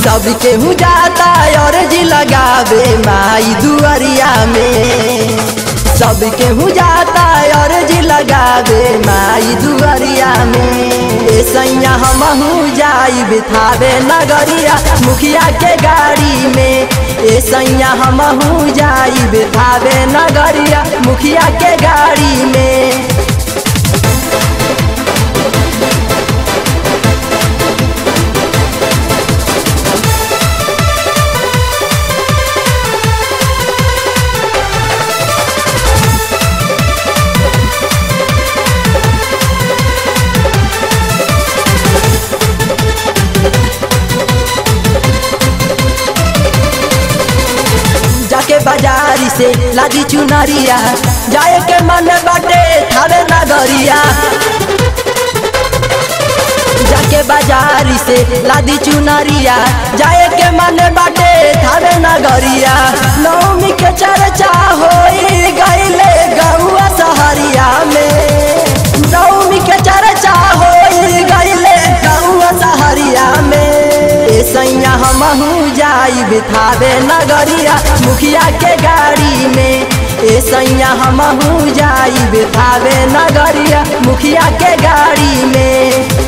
सबके हूँ जाता और जी लगावे माई दुआरिया में। सबके हूँ जाता और जी लगावे माई दुआरिया में। ए सैया हमहू जाई बिठावे नगरिया मुखिया के गाड़ी में। ए सैया हमहू जाई बिठावे नगरिया मुखिया के गाड़ी में। जाके बाजारी से लादी चुनरिया जाए के मन बाटे थावे नगरिया। जाके बाजारी से लादी चुनरिया जाए के मन बाटे थावे नगरिया। नवमी के चर्चा होई गईले गौआ सहरिया में। नवमी के चर्चा होई गईले गौआ सहरिया में। सैया हमहू जाई बिठावे नगरिया मुखिया के गाड़ी में। ए सैया हमहू जाई बिठावे नगरिया मुखिया के गाड़ी में।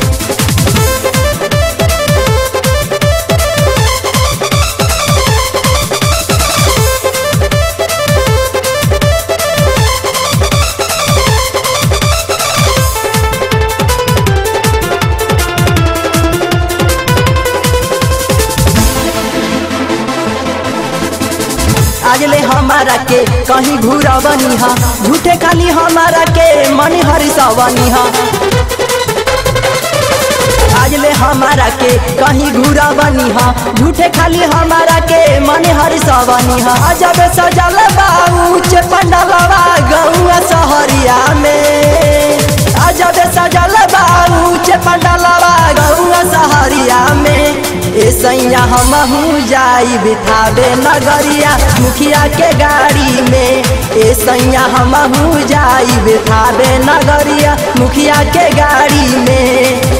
आज ले हमारा के कहीं घूरवनी हा झूठे खाली हमारा के मन हरिसवनी हा। आज ले हमारा के कहीं घूरवनी हा झूठे खाली हमारा के मन हरिसवनी हा। जब सजल बाऊच पंडलवा गौआ सहरिया में। जब सजल बाऊच पंडलवा गौआ सहरिया में। ए सैया हमहू जाई बिठावे नगरिया मुखिया के गाड़ी में। ए सैया हमहू जाई बिठावे नगरिया मुखिया के गाड़ी में।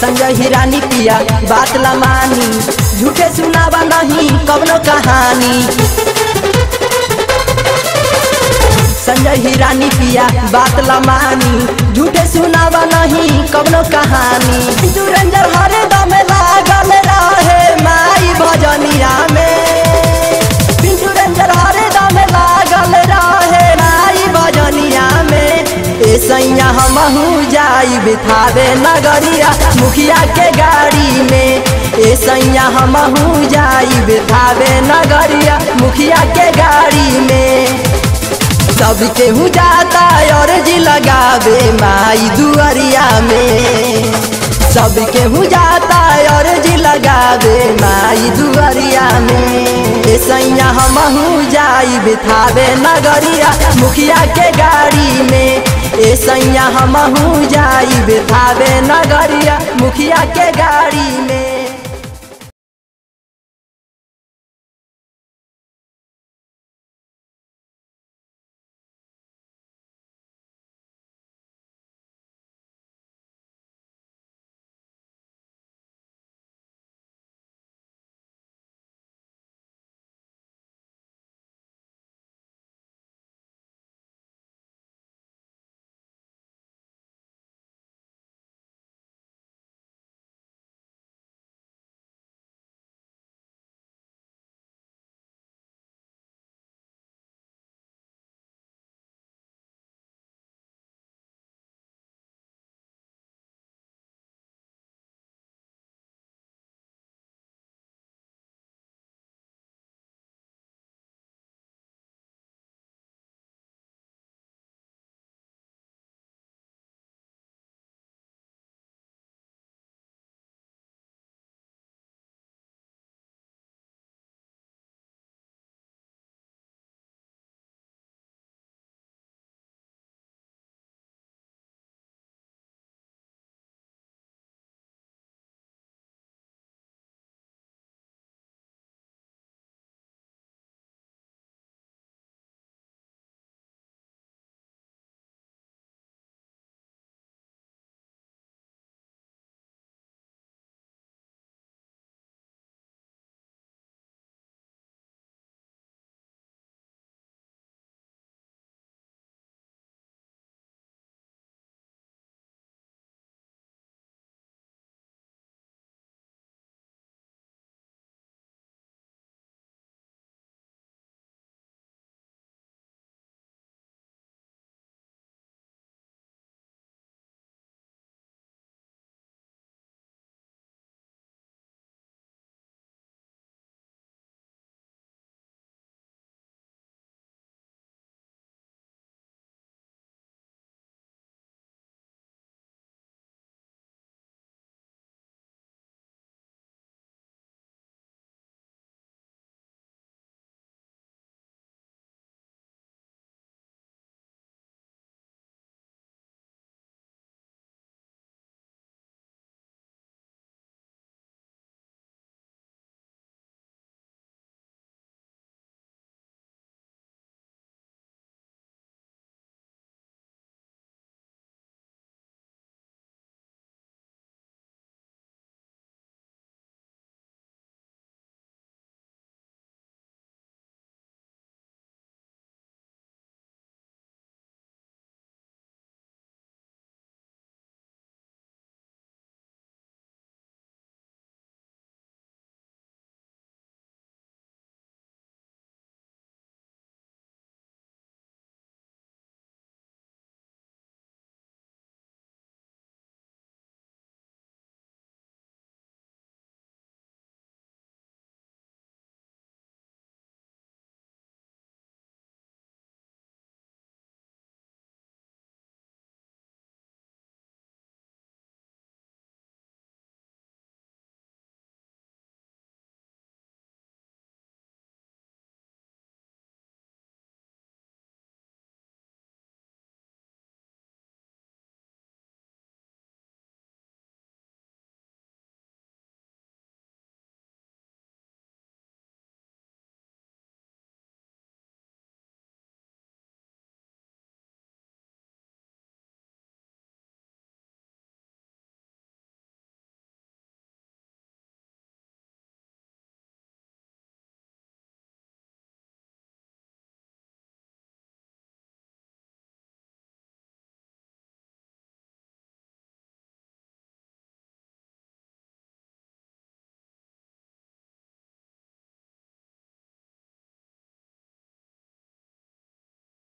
संजय हिरानी पिया बात ला मानी झूठे सुनावा नहीं कवनो कहानी। संजय हिरानी पिया बात ला मानी झूठे सुनावा नहीं कवनो कहानी। पिंटू रेंजर हरे दम लागल रहे माई भजनिया में। पिंटू रेंजर हरे दम लागल रहे माई भजनिया में। ए सैया हमहू जाई बिठावे नगरिया मुखिया के गाड़ी में। ए सैया हमहू जाई बिठावे नगरिया मुखिया के गाड़ी में। सबके हूँ जाता और जी लगावे माई दुआरिया में। सबके हूँ जाता और जी लगावे माई दुआरिया में। ए सैया हमहू जाई बिठावे नगरिया मुखिया के गाड़ी में। ए सैया हमहू जाई बिठावे नगरिया मुखिया के गाड़ी में।